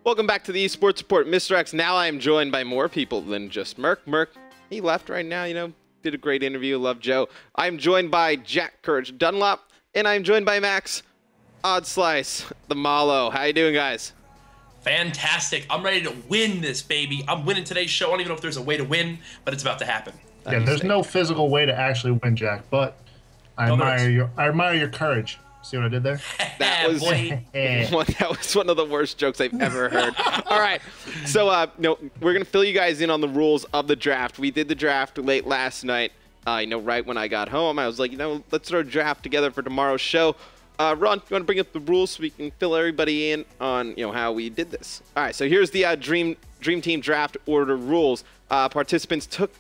Welcome back to the eSports Report. Mr. X, now I am joined by more people than just Merc. Merc, he left right now, did a great interview. Love Joe. I'm joined by Jack Courage Dunlop, and I'm joined by Max Odd Slice, the Malo. How you doing, guys? Fantastic. I'm ready to win this, baby. I'm winning today's show. I don't even know if there's a way to win, but it's about to happen. Yeah, there's no physical way to actually win, Jack, but I admire your courage. See what I did there? That was one of the worst jokes I've ever heard. All right, so we're gonna fill you guys in on the rules of the draft. We did the draft late last night. Right when I got home, I was like, let's throw a draft together for tomorrow's show. Ron, you want to bring up the rules so we can fill everybody in on how we did this? All right, so here's the Dream Team draft order rules. Participants took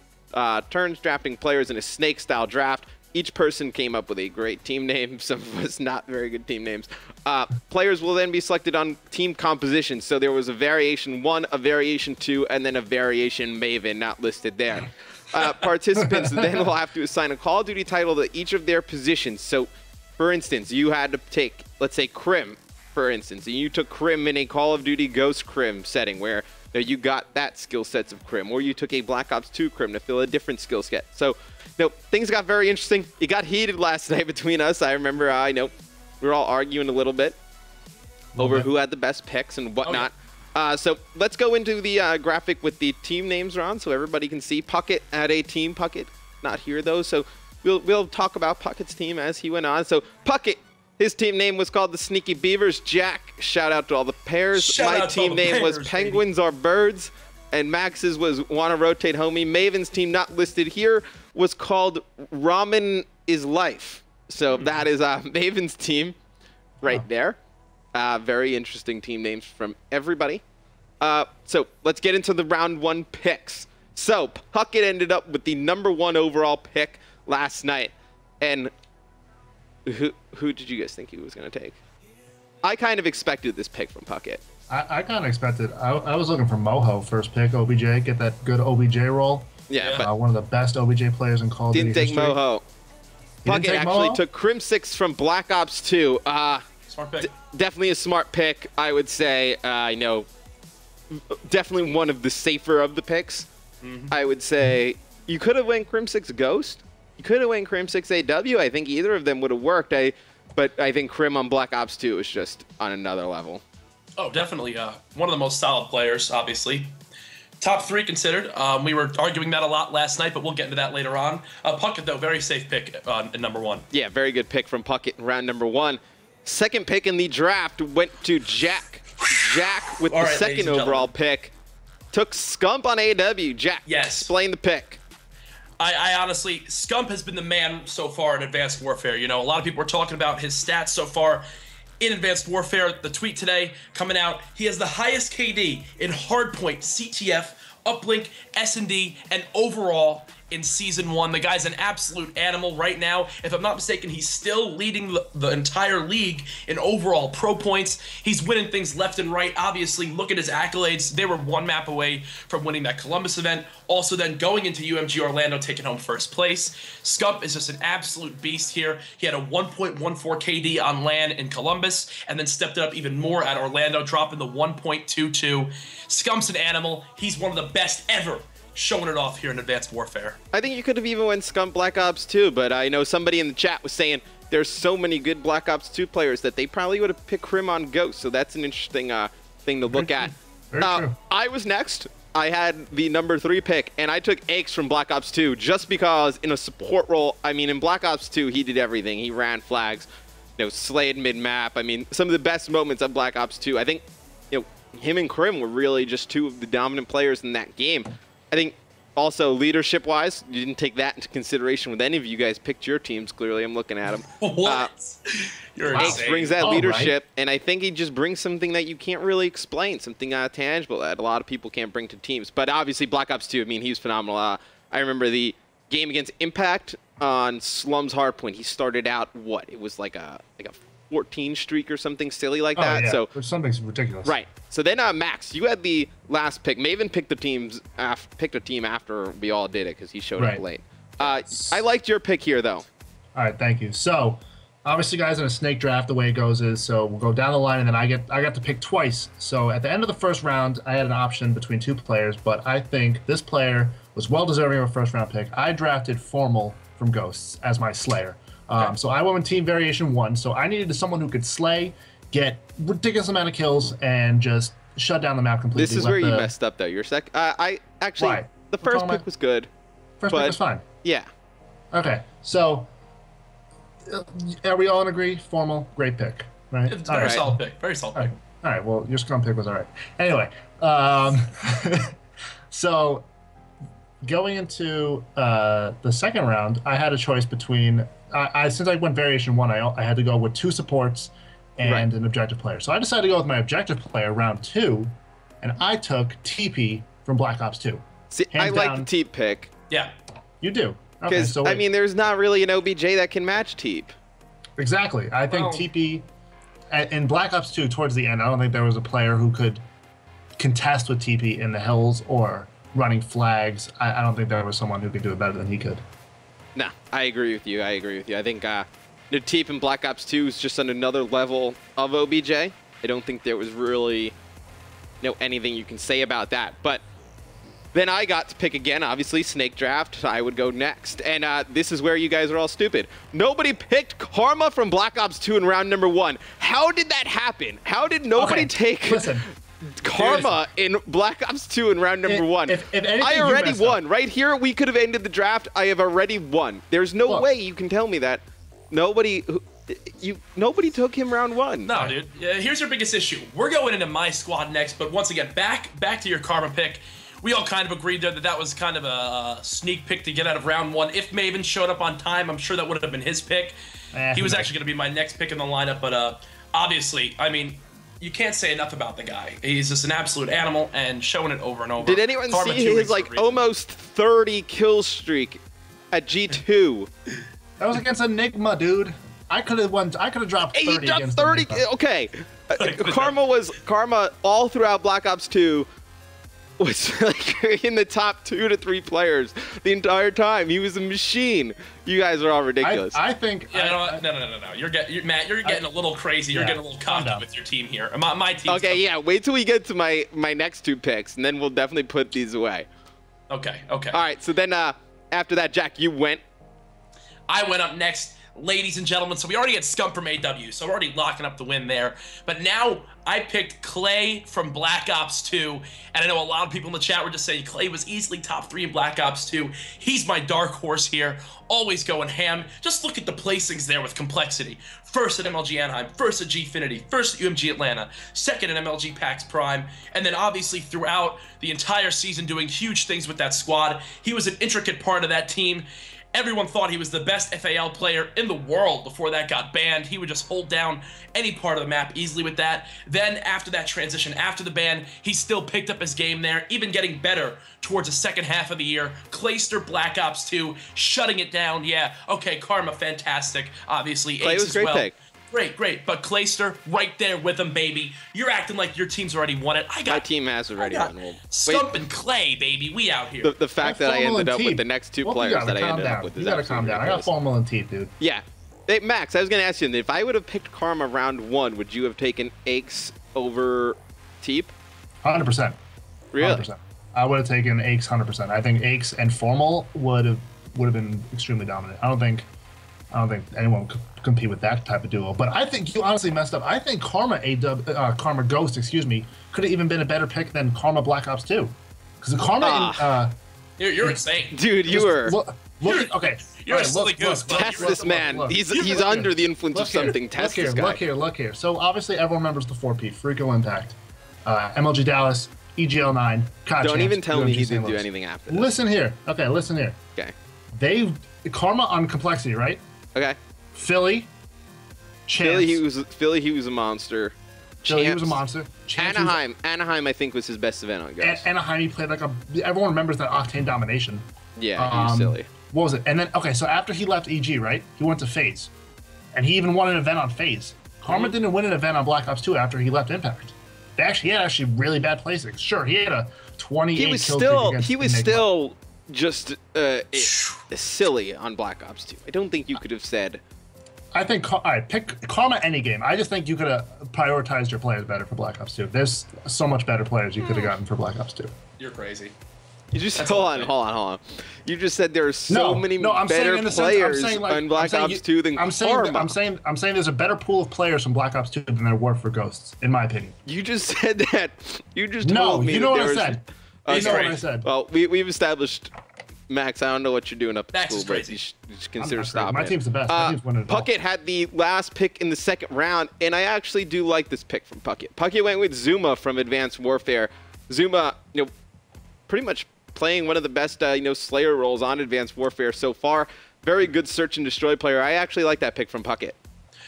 turns drafting players in a snake-style draft. Each person came up with a great team name. Some of us not very good team names. Players will then be selected on team composition. So there was a variation 1, a variation 2, and then a variation Maven not listed there. Participants then will have to assign a Call of Duty title to each of their positions. So, for instance, you had to take, let's say, Crim, for instance. And you took Crim in a Call of Duty Ghost Crim setting where you got that skill sets of Crim. Or you took a Black Ops 2 Crim to fill a different skill set. So, things got very interesting. It got heated last night between us. I remember, we were all arguing a little bit over who had the best picks and whatnot. Oh, yeah. So let's go into the graphic with the team names, Ron, so everybody can see. Puckett had a team. Puckett not here, though, so we'll talk about Puckett's team as he went on. So Puckett, his team name was called the Sneaky Beavers. Jack, shout out to all the pairs. My team name was Penguins Are Birds. And Max's was Wanna Rotate Homie. Maven's team, not listed here, was called Ramen is Life. So that is Maven's team right there. Very interesting team names from everybody. So let's get into the round 1 picks. So Puckett ended up with the #1 overall pick last night. And who did you guys think he was going to take? I kind of expected this pick from Puckett. I kind of expected. I was looking for Moho first pick, OBJ, get that good OBJ roll. Yeah, but one of the best OBJ players in Call of Duty history. Didn't take Moho. Puckett actually took Crim 6 from Black Ops 2. Smart pick. Definitely a smart pick, I would say. Definitely one of the safer of the picks. I would say you could have went Crim 6 Ghost. You could have went Crim 6 AW. I think either of them would have worked. But I think Crim on Black Ops 2 is just on another level. Oh, definitely. One of the most solid players, obviously. Top 3 considered. We were arguing that a lot last night, but we'll get into that later on. Puckett, though, very safe pick in #1. Yeah, very good pick from Puckett in round #1. Second pick in the draft went to Jack. Jack with the second overall pick took Scump on AW. Jack, explain the pick. I honestly, Scump has been the man so far in Advanced Warfare. A lot of people are talking about his stats so far in Advanced Warfare. The tweet today coming out, he has the highest KD in Hardpoint, CTF, Uplink, S&D, and overall in Season 1. The guy's an absolute animal right now. If I'm not mistaken, he's still leading the entire league in overall pro points. He's winning things left and right. Obviously, look at his accolades. They were 1 map away from winning that Columbus event. Also then going into UMG Orlando, taking home first place. Scump is just an absolute beast here. He had a 1.14 KD on LAN in Columbus, and then stepped it up even more at Orlando, dropping the 1.22. Scump's an animal. He's one of the best ever showing it off here in Advanced Warfare. I think you could have even went Scump Black Ops 2, but I know somebody in the chat was saying there's so many good Black Ops 2 players that they probably would have picked Crim on Ghost, so that's an interesting thing to look at. Very true. I was next. I had the #3 pick, and I took Aches from Black Ops 2 just because in a support role, in Black Ops 2, he did everything. He ran flags, slayed mid-map. Some of the best moments of Black Ops 2, I think, him and Crim were really just 2 of the dominant players in that game. I think also leadership-wise, you didn't take that into consideration with any of you guys picked your teams. Clearly, I'm looking at them. What? You're insane. Brings that leadership, and I think he just brings something that you can't really explain, something tangible that a lot of people can't bring to teams. But obviously, Black Ops 2, he was phenomenal. I remember the game against Impact on Slum's Hardpoint. He started out, it was like a 14 streak or something silly like that. Yeah. So something ridiculous. Right. So then, Max, you had the last pick. Maven picked picked a team after we all did it because he showed up late. I liked your pick here, though. All right, thank you. So Obviously, guys, in a snake draft, the way it goes is, so we'll go down the line, and then I got to pick twice. So at the end of the first round, I had an option between 2 players, but I think this player was well deserving of a first round pick. I drafted Formal from Ghosts as my Slayer. So I went with Team Variation 1. So I needed someone who could slay, get ridiculous amount of kills, and just shut down the map completely. This is where you messed up, though. Your I actually Why? The first pick was good. First pick was fine. Yeah. Okay, so are we all in agree? Formal, great pick, right? It's a very solid pick. Very solid pick. All right. Well, your scrum pick was all right. Anyway, so going into the second round, I had a choice between. Since I went Variation 1, I had to go with 2 supports and an objective player. So I decided to go with my objective player round 2, and I took TP from Black Ops 2. See, I like the Teep pick. Yeah. You do. Because, okay, so I mean, there's not really an OBJ that can match Teep. Exactly. I think TP, in Black Ops 2, towards the end, I don't think there was a player who could contest with TP in the hills or running flags. I don't think there was someone who could do it better than he could. No, I agree with you. I think Teep in Black Ops 2 is just on another level of OBJ. I don't think there was really anything you can say about that. But then I got to pick again, obviously, Snake Draft. I would go next. And this is where you guys are all stupid. Nobody picked Karma from Black Ops 2 in round number 1. How did that happen? How did nobody take Karma in Black Ops 2 in round number 1? If anything, I already won. Right here, we could have ended the draft. I have already won. There's no way you can tell me that. Nobody took him round 1. No, dude. Here's your biggest issue. We're going into my squad next, but once again, back to your Karma pick. We all kind of agreed there that was kind of a sneak pick to get out of round 1. If Maven showed up on time, I'm sure that would have been his pick. He was actually going to be my next pick in the lineup, but obviously, I mean, you can't say enough about the guy. He's just an absolute animal and showing it over and over. Did anyone see his almost 30 kill streak at G2? That was against Enigma, dude. I could have won. I could have dropped 30 against 30. Okay. Karma all throughout Black Ops 2 was in the top 2 to 3 players the entire time. He was a machine. You guys are all ridiculous. I think. Yeah, no. Matt, you're getting a little crazy. You're getting a little cocky with your team here. My team. Okay, yeah. Wait till we get to my next 2 picks, and then we'll definitely put these away. Okay. All right. So then after that, Jack, you went. I went up next. Ladies and gentlemen, so we already had Scump from AW, so we're already locking up the win there. But now I picked Clay from Black Ops 2, and I know a lot of people in the chat were just saying Clay was easily top 3 in Black Ops 2. He's my dark horse here, always going ham. Just look at the placings there with complexity. First at MLG Anaheim, first at Gfinity, first at UMG Atlanta, second at MLG PAX Prime, and then obviously throughout the entire season doing huge things with that squad. He was an intricate part of that team. Everyone thought he was the best FAL player in the world before that got banned. He would just hold down any part of the map easily with that. Then after that transition, after the ban, he still picked up his game there, even getting better towards the second half of the year. Clayster, Black Ops 2, shutting it down. Yeah, okay, Karma, fantastic. Obviously, Clay Ace was as great well. Pick. Great. But Clayster, right there with him, baby. You're acting like your team's already won it. My team has already won. Scump and Clay, baby. We out here. The fact that I ended up with the next 2 players that I ended up with is You gotta calm down. I got Formal and Teep, dude. Yeah. Hey, Max, I was going to ask you, if I would have picked Karma round 1, would you have taken Aches over Teep? 100%. Really? 100%. I would have taken Aches 100%. I think Aches and Formal would have been extremely dominant. I don't think anyone could compete with that type of duo. But I think you honestly messed up. I think Karma Ghost, could have even been a better pick than Karma Black Ops 2. Because Karma you're insane. Dude, you were... Okay. You're a silly goose. Test this man. He's under the influence of something. Test this guy. Look here. So obviously everyone remembers the 4P. Freako Impact. MLG Dallas. EGL9. Don't even tell me he didn't do anything after that. Listen here. Okay. Karma on complexity, right? Okay. Philly. Philly, he was a monster. Philly, he was a monster. Anaheim, I think, was his best event on Ghost. Anaheim, he played everyone remembers that Octane domination. Yeah, he was silly. What was it? And then, okay, so after he left EG, right? He went to FaZe. And he even won an event on FaZe. Karma didn't win an event on Black Ops 2 after he left Impact. He had really bad placings. Sure, he had a 28 kill streak. He was still just silly on Black Ops 2. I don't think you could have said I think, all right, pick Karma any game. I just think you could have prioritized your players better for Black Ops 2. There's so much better players you could have gotten for Black Ops 2. You're crazy. You just hold on. You just said there are so many better players on Black Ops 2 than Karma. I'm saying there's a better pool of players from Black Ops 2 than there were for Ghosts, in my opinion. You just said that. You just told me. You know what I said. You know what I said. Well, we've established. Max, I don't know what you're doing up at school, but you should consider stopping. My team's the best. My team's winning it all. Puckett had the last pick in the second round, and I actually do like this pick from Puckett. Puckett went with Zuma from Advanced Warfare. Zuma, pretty much playing one of the best, Slayer roles on Advanced Warfare so far. Very good search and destroy player. I actually like that pick from Puckett.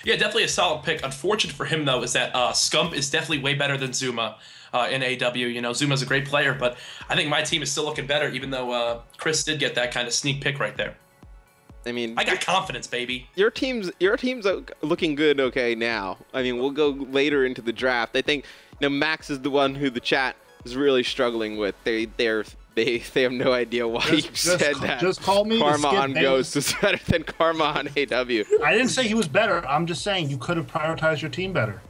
Yeah, definitely a solid pick. Unfortunate for him, though, is that Scump is definitely way better than Zuma in AW. Zuma's a great player, but I think my team is still looking better, even though Chris did get that kind of sneak pick right there. I mean, I got confidence, baby. Your team's looking good. Okay, now. I mean, we'll go later into the draft. I think Max is the one who the chat is really struggling with. They have no idea why you said that. Just call me Karma on Ghost is better than Karma on AW. I didn't say he was better. I'm just saying you could have prioritized your team better.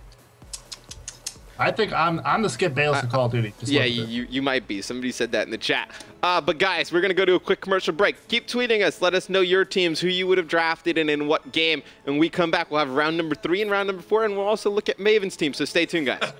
I think I'm the Skip Bayless of Call of Duty. Yeah, you might be. Somebody said that in the chat. But guys, we're going to go to a quick commercial break. Keep tweeting us. Let us know your teams, who you would have drafted and in what game. And when we come back, we'll have round number 3 and round number 4, and we'll also look at Maven's team. So stay tuned, guys.